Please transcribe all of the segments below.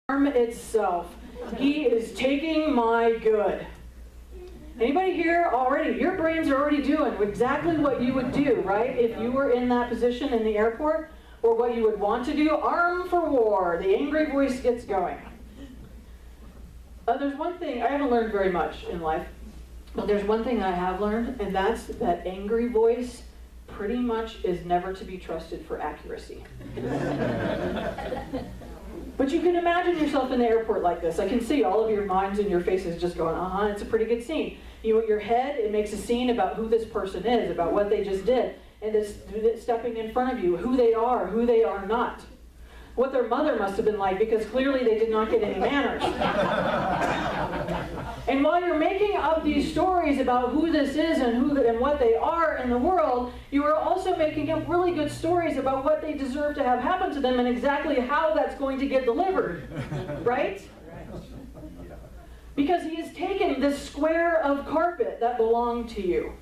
itself. He is taking my good. Anybody here already, your brains are already doing exactly what you would do, right? If you were in that position in the airport, or what you would want to do, arm for war. The angry voice gets going. There's one thing, I haven't learned very much in life, but there's one thing I have learned, and that's that angry voice pretty much is never to be trusted for accuracy. But you can imagine yourself in the airport like this. I can see all of your minds and your faces just going, it's a pretty good scene. Your head, it makes a scene about who this person is, about what they just did, and this stepping in front of you, who they are not. What their mother must have been like, because clearly they did not get any manners. And while you're making up these stories about who this is and what they are in the world, you are also making up really good stories about what they deserve to have happen to them and exactly how that's going to get delivered. Right? Because he has taken this square of carpet that belonged to you.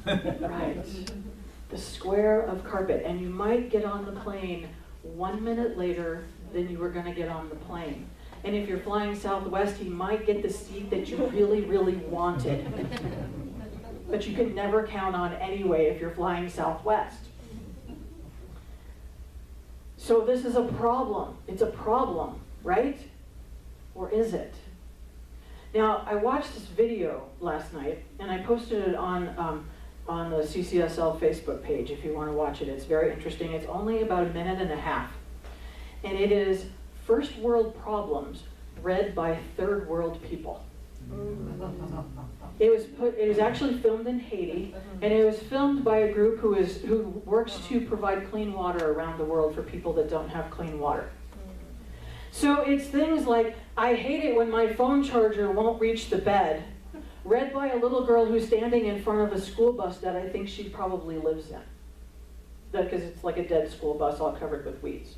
Right. The square of carpet. And you might get on the plane 1 minute later than you were going to get on the plane. And if you're flying Southwest, he might get the seat that you really, really wanted. But you can never count on anyway if you're flying Southwest. So this is a problem. It's a problem, right? Or is it? Now, I watched this video last night, and I posted it on the CCSL Facebook page if you want to watch it. It's very interesting. It's only about a minute and a half. And it is First World Problems read by Third World People. It was actually filmed in Haiti, and it was filmed by a group who works to provide clean water around the world for people that don't have clean water. So it's things like, I hate it when my phone charger won't reach the bed, read by a little girl who's standing in front of a school bus that I think she probably lives in. Because it's like a dead school bus all covered with weeds,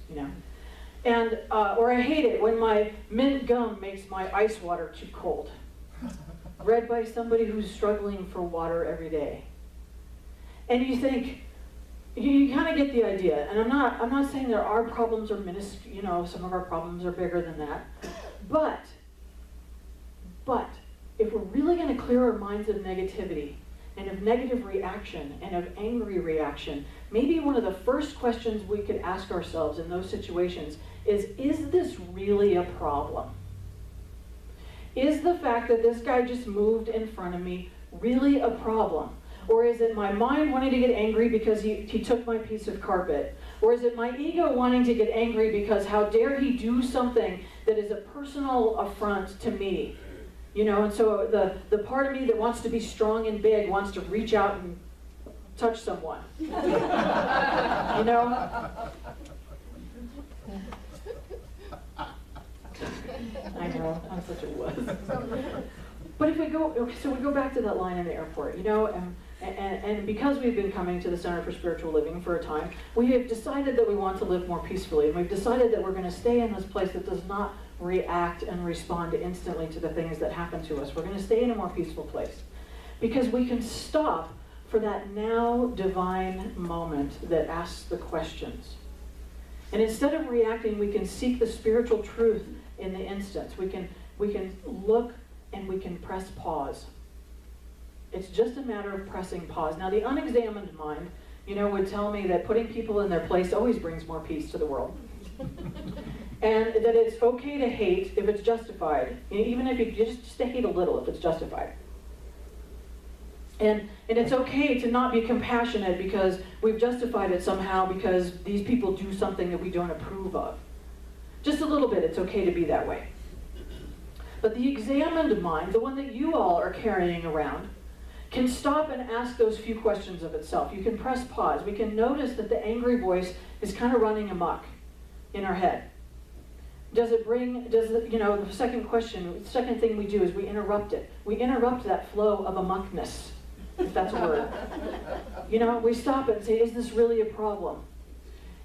And, or I hate it when my mint gum makes my ice water too cold. Read by somebody who's struggling for water every day. And you think, you kind of get the idea. And I'm not saying there are problems or some of our problems are bigger than that. But if we're really going to clear our minds of negativity and of negative reaction and of angry reaction, maybe one of the first questions we could ask ourselves in those situations is this really a problem? Is the fact that this guy just moved in front of me really a problem? Or is it my mind wanting to get angry because he took my piece of carpet? Or is it my ego wanting to get angry because how dare he do something that is a personal affront to me? And so the part of me that wants to be strong and big wants to reach out and touch someone. I know, I'm such a wuss. But if we go back to that line in the airport, and because we've been coming to the Center for Spiritual Living for a time, we have decided that we want to live more peacefully, and we've decided that we're going to stay in this place that does not react and respond instantly to the things that happen to us. We're going to stay in a more peaceful place because we can stop for that now divine moment that asks the questions. And instead of reacting, we can seek the spiritual truth in the instance. We can look and we can press pause. It's just a matter of pressing pause. Now, the unexamined mind, would tell me that putting people in their place always brings more peace to the world. And that it's okay to hate if it's justified, even if you just to hate a little if it's justified. And it's okay to not be compassionate because we've justified it somehow because these people do something that we don't approve of. Just a little bit, it's okay to be that way. But the examined mind, the one that you all are carrying around, can stop and ask those few questions of itself. You can press pause. We can notice that the angry voice is kind of running amok in our head. The second question, the second thing we do is we interrupt it. We interrupt that flow of amokness, if that's a word. We stop it and say, is this really a problem?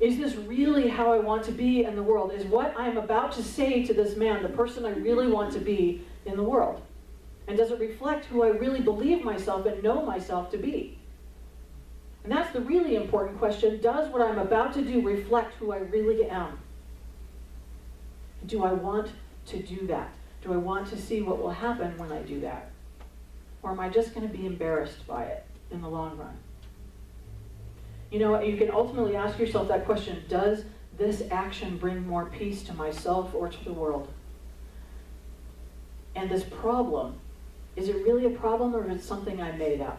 Is this really how I want to be in the world? Is what I'm about to say to this man the person I really want to be in the world? And does it reflect who I really believe myself and know myself to be? And that's the really important question. Does what I'm about to do reflect who I really am? Do I want to do that? Do I want to see what will happen when I do that? Or am I just going to be embarrassed by it in the long run? You know, you can ultimately ask yourself that question: does this action bring more peace to myself or to the world? And this problem, is it really a problem, or is it something I made up?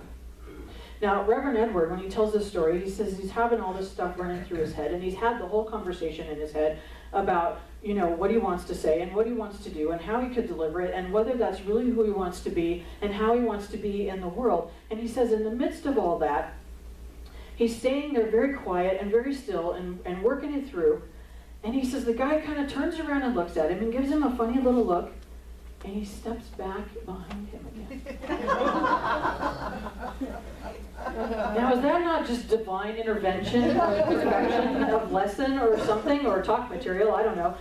Now, Reverend Edward, when he tells this story, he says he's having all this stuff running through his head, and he's had the whole conversation in his head about, you know, what he wants to say and what he wants to do and how he could deliver it and whether that's really who he wants to be and how he wants to be in the world. And he says in the midst of all that, he's staying there very quiet and very still and working it through. And he says the guy kind of turns around and looks at him and gives him a funny little look, and he steps back behind him again. Now, is that not just divine intervention or perfection of lesson or something, or talk material? I don't know.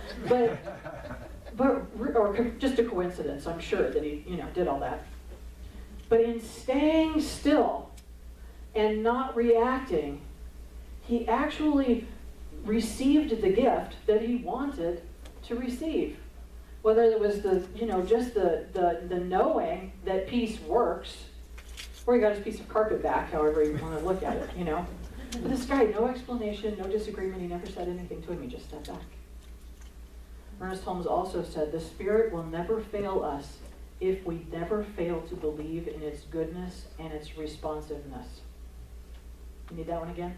Or just a coincidence, I'm sure, that he, you know, did all that. But in staying still and not reacting, he actually received the gift that he wanted to receive. Whether it was the, you know, just the knowing that peace works, or he got his piece of carpet back, however you want to look at it, you know. But this guy, no explanation, no disagreement, he never said anything to him, he just stepped back. Ernest Holmes also said, the Spirit will never fail us if we never fail to believe in its goodness and its responsiveness. You need that one again?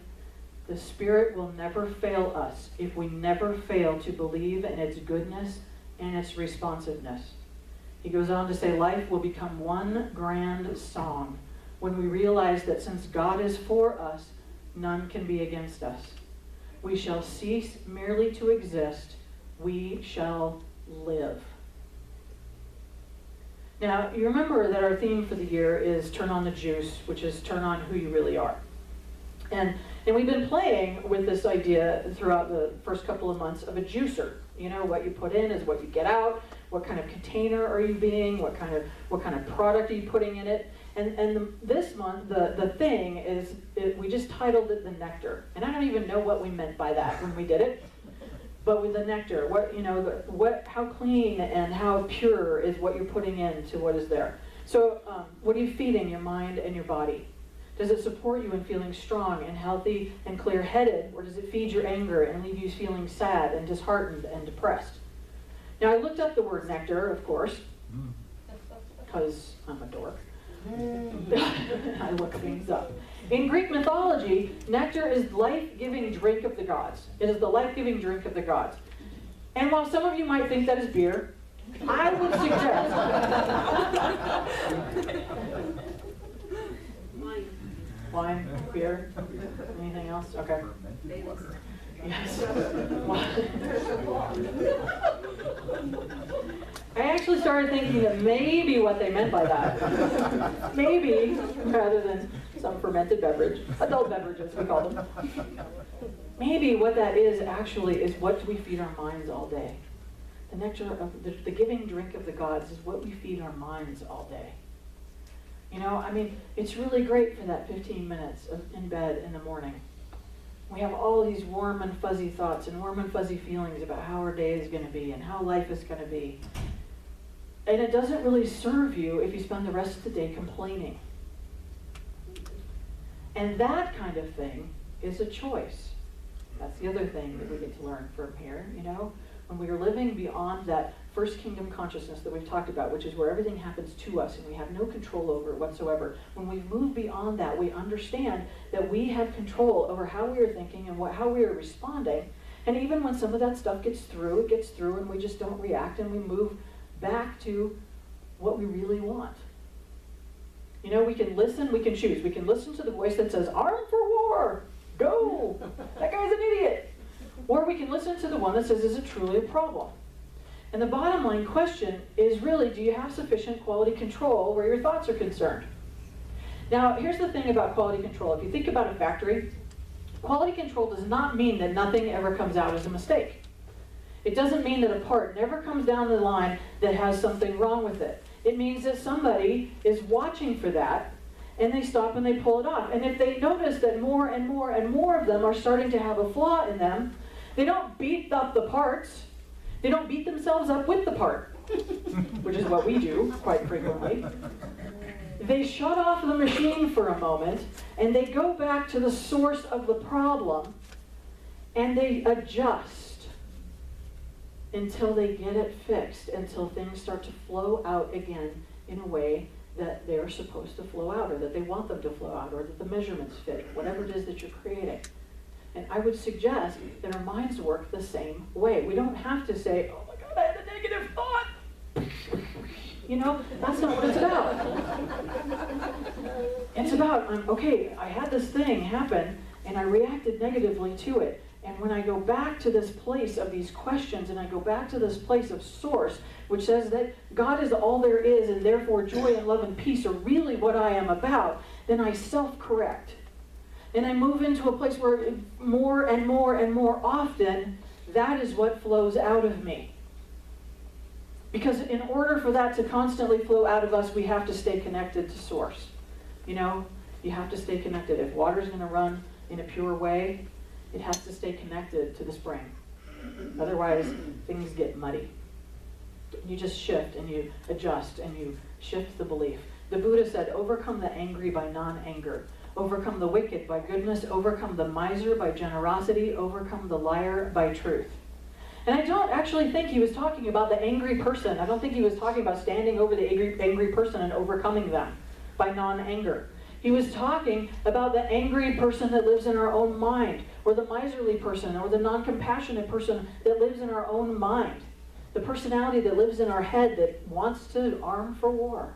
The Spirit will never fail us if we never fail to believe in its goodness and its responsiveness. He goes on to say, life will become one grand song when we realize that since God is for us, none can be against us. We shall cease merely to exist. We shall live. Now, you remember that our theme for the year is Turn on the Juice, which is turn on who you really are. And we've been playing with this idea throughout the first couple of months of a juicer. You know, what you put in is what you get out. What kind of container are you being? What kind of product are you putting in it? And this month, the thing is, we just titled it the nectar. And I don't even know what we meant by that when we did it. But with the nectar, what, you know, how clean and how pure is what you're putting into what is there. So what are you feeding your mind and your body? Does it support you in feeling strong and healthy and clear-headed, or does it feed your anger and leave you feeling sad and disheartened and depressed? Now, I looked up the word nectar, of course, because I'm a dork. I look things up. In Greek mythology, nectar is life-giving drink of the gods. It is the life-giving drink of the gods. And while some of you might think that is beer, I would suggest wine, beer, anything else? Okay. Yes. I actually started thinking that maybe what they meant by that, maybe, rather than some fermented beverage, adult beverages we call them, maybe what that is actually is what do we feed our minds all day. The nectar of the giving drink of the gods is what we feed our minds all day. You know, I mean, it's really great for that 15 minutes in bed in the morning. We have all these warm and fuzzy thoughts and warm and fuzzy feelings about how our day is going to be and how life is going to be. And it doesn't really serve you if you spend the rest of the day complaining. And that kind of thing is a choice. That's the other thing that we get to learn from here, you know. When we are living beyond that first kingdom consciousness that we've talked about, which is where everything happens to us and we have no control over it whatsoever. When we move beyond that, we understand that we have control over how we are thinking and how we are responding. And even when some of that stuff gets through, it gets through and we just don't react and we move back to what we really want. You know, we can listen, we can choose. We can listen to the voice that says, arm for war, go, that guy's an idiot. Or we can listen to the one that says, is it truly a problem? And the bottom line question is really, do you have sufficient quality control where your thoughts are concerned? Now, here's the thing about quality control. If you think about a factory, quality control does not mean that nothing ever comes out as a mistake. It doesn't mean that a part never comes down the line that has something wrong with it. It means that somebody is watching for that, and they stop and they pull it off. And if they notice that more and more and more of them are starting to have a flaw in them, they don't beat up the parts. They don't beat themselves up with the part, which is what we do quite frequently. They shut off the machine for a moment, and they go back to the source of the problem, and they adjust until they get it fixed, until things start to flow out again in a way that they're supposed to flow out, or that they want them to flow out, or that the measurements fit, whatever it is that you're creating. And I would suggest that our minds work the same way. We don't have to say, oh my God, I had a negative thought. You know, that's not what it's about. It's about, okay, I had this thing happen, and I reacted negatively to it. And when I go back to this place of these questions, and I go back to this place of source, which says that God is all there is, and therefore joy and love and peace are really what I am about, then I self-correct. And I move into a place where more and more and more often, that is what flows out of me. Because in order for that to constantly flow out of us, we have to stay connected to source. You know, you have to stay connected. If water's going to run in a pure way, it has to stay connected to the spring. Otherwise, things get muddy. You just shift and you adjust and you shift the belief. The Buddha said, overcome the angry by non-anger. Overcome the wicked by goodness. Overcome the miser by generosity. Overcome the liar by truth. And I don't actually think he was talking about the angry person. I don't think he was talking about standing over the angry person and overcoming them by non-anger. He was talking about the angry person that lives in our own mind, or the miserly person, or the non-compassionate person that lives in our own mind. The personality that lives in our head that wants to arm for war.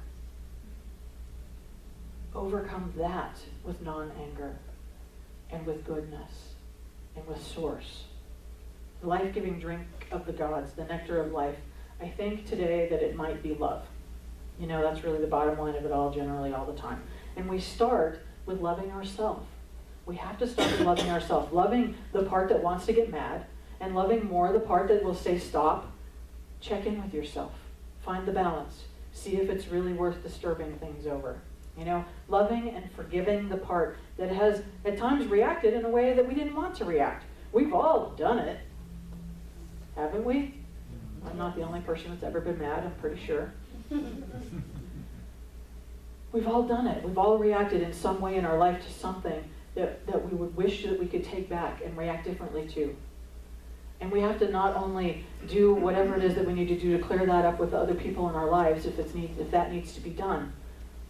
Overcome that with non-anger, and with goodness, and with source. The life-giving drink of the gods, the nectar of life. I think today that it might be love. You know, that's really the bottom line of it all, generally, all the time. And we start with loving ourselves. We have to start with loving ourselves. Loving the part that wants to get mad, and loving more the part that will say stop. Check in with yourself. Find the balance. See if it's really worth disturbing things over. You know, loving and forgiving the part that has at times reacted in a way that we didn't want to react. We've all done it, haven't we? I'm not the only person that's ever been mad, I'm pretty sure. We've all done it. We've all reacted in some way in our life to something that we would wish that we could take back and react differently to. And we have to not only do whatever it is that we need to do to clear that up with the other people in our lives if that needs to be done,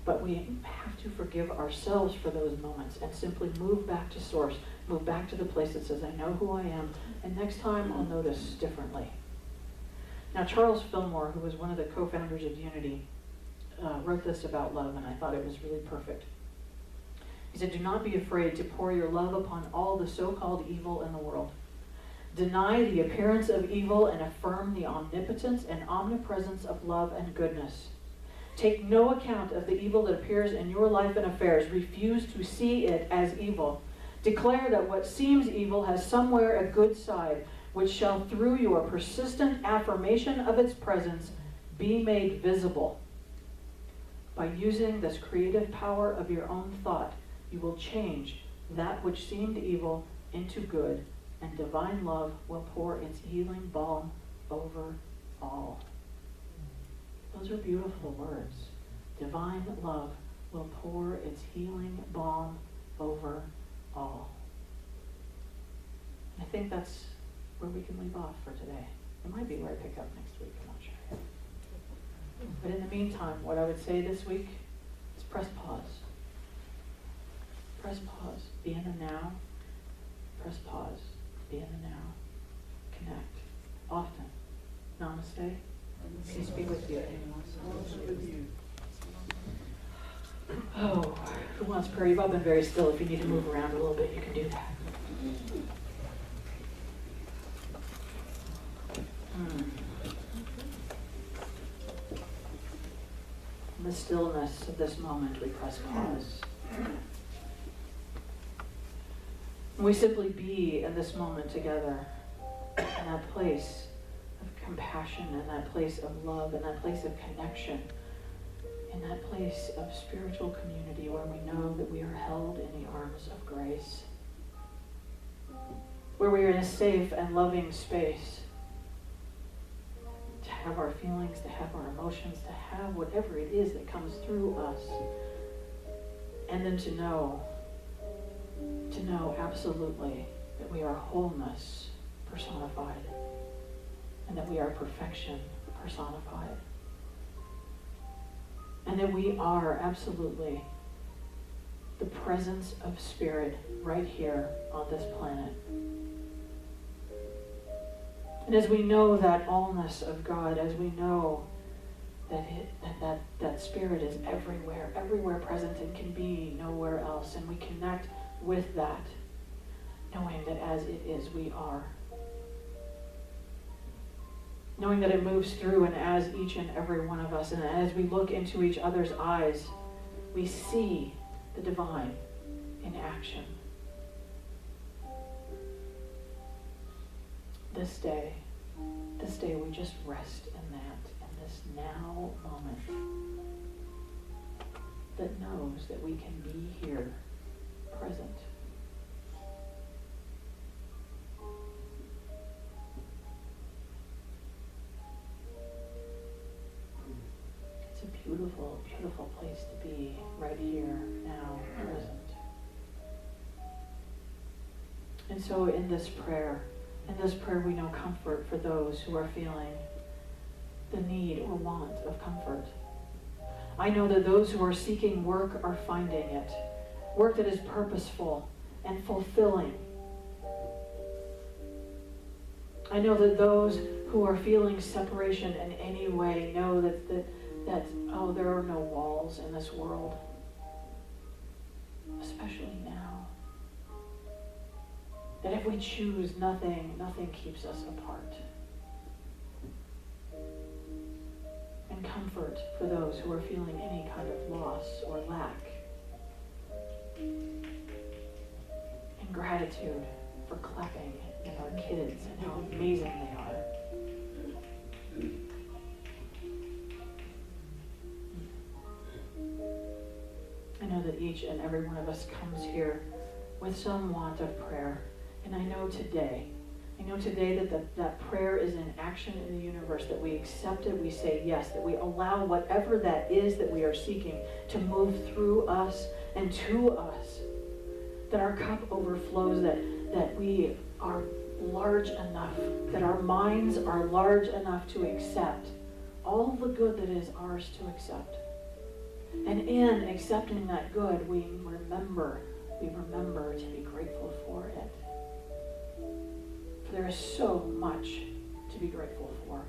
but we have to forgive ourselves for those moments and simply move back to source, move back to the place that says, I know who I am, and next time I'll notice differently. Now, Charles Fillmore, who was one of the co-founders of Unity, wrote this about love, and I thought it was really perfect. He said, do not be afraid to pour your love upon all the so-called evil in the world. Deny the appearance of evil and affirm the omnipotence and omnipresence of love and goodness. Take no account of the evil that appears in your life and affairs. Refuse to see it as evil. Declare that what seems evil has somewhere a good side, which shall, through your persistent affirmation of its presence, be made visible. By using this creative power of your own thought, you will change that which seemed evil into good, and divine love will pour its healing balm over all. Those are beautiful words. Divine love will pour its healing balm over all. I think that's where we can leave off for today. It might be where I pick up next week, I'm not sure. But in the meantime, what I would say this week is press pause. Press pause. Be in the now. Press pause. Be in the now. Connect. Often. Namaste. Peace be with you. Oh, who wants prayer? You've all been very still. If you need to move around a little bit, you can do that. In the stillness of this moment, we press pause. We simply be in this moment together, in that place of compassion, in that place of love, in that place of connection, in that place of spiritual community where we know that we are held in the arms of grace, where we are in a safe and loving space, have our feelings, to have our emotions, to have whatever it is that comes through us. And then to know absolutely that we are wholeness personified, and that we are perfection personified, and that we are absolutely the presence of Spirit right here on this planet. And as we know that allness of God, as we know that Spirit is everywhere present and can be nowhere else, and we connect with that, knowing that as it is, we are. Knowing that it moves through, and as each and every one of us, and as we look into each other's eyes, we see the divine in action. This day we just rest in that, in this now moment that knows that we can be here, present. It's a beautiful, beautiful place to be, right here, now, present. And so in this prayer we know comfort for those who are feeling the need or want of comfort. I know that those who are seeking work are finding it. Work that is purposeful and fulfilling. I know that those who are feeling separation in any way know that there are no walls in this world. Especially now. That if we choose, nothing keeps us apart. And comfort for those who are feeling any kind of loss or lack. And gratitude for clapping at our kids and how amazing they are. I know that each and every one of us comes here with some want of prayer. And I know today that prayer is in action in the universe, that we accept it, we say yes, that we allow whatever that is that we are seeking to move through us and to us, that our cup overflows, that we are large enough, that our minds are large enough to accept all the good that is ours to accept. And in accepting that good, we remember to be grateful for it. There is so much to be grateful for.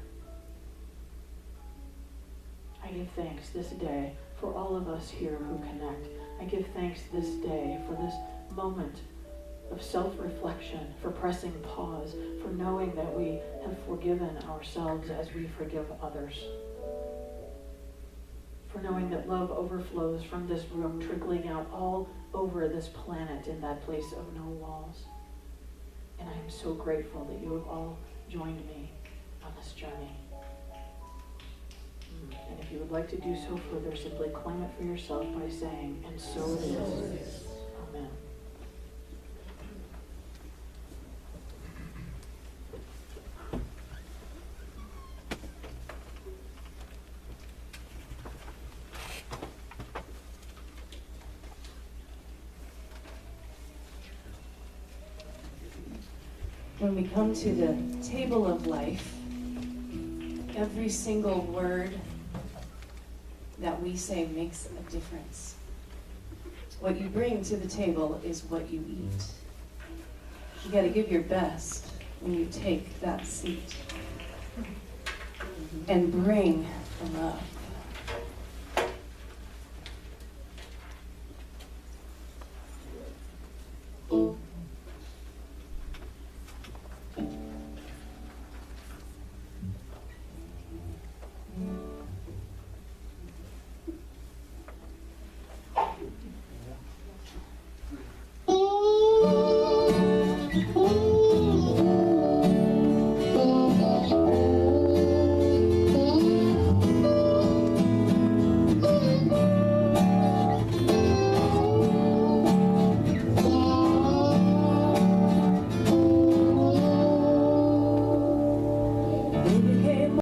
I give thanks this day for all of us here who connect. I give thanks this day for this moment of self-reflection, for pressing pause, for knowing that we have forgiven ourselves as we forgive others. For knowing that love overflows from this room, trickling out all over this planet in that place of no walls. And I am so grateful that you have all joined me on this journey. And if you would like to do so further, simply claim it for yourself by saying, and so it is. Amen. When we come to the table of life, every single word that we say makes a difference. What you bring to the table is what you eat. You got to give your best when you take that seat and bring the love.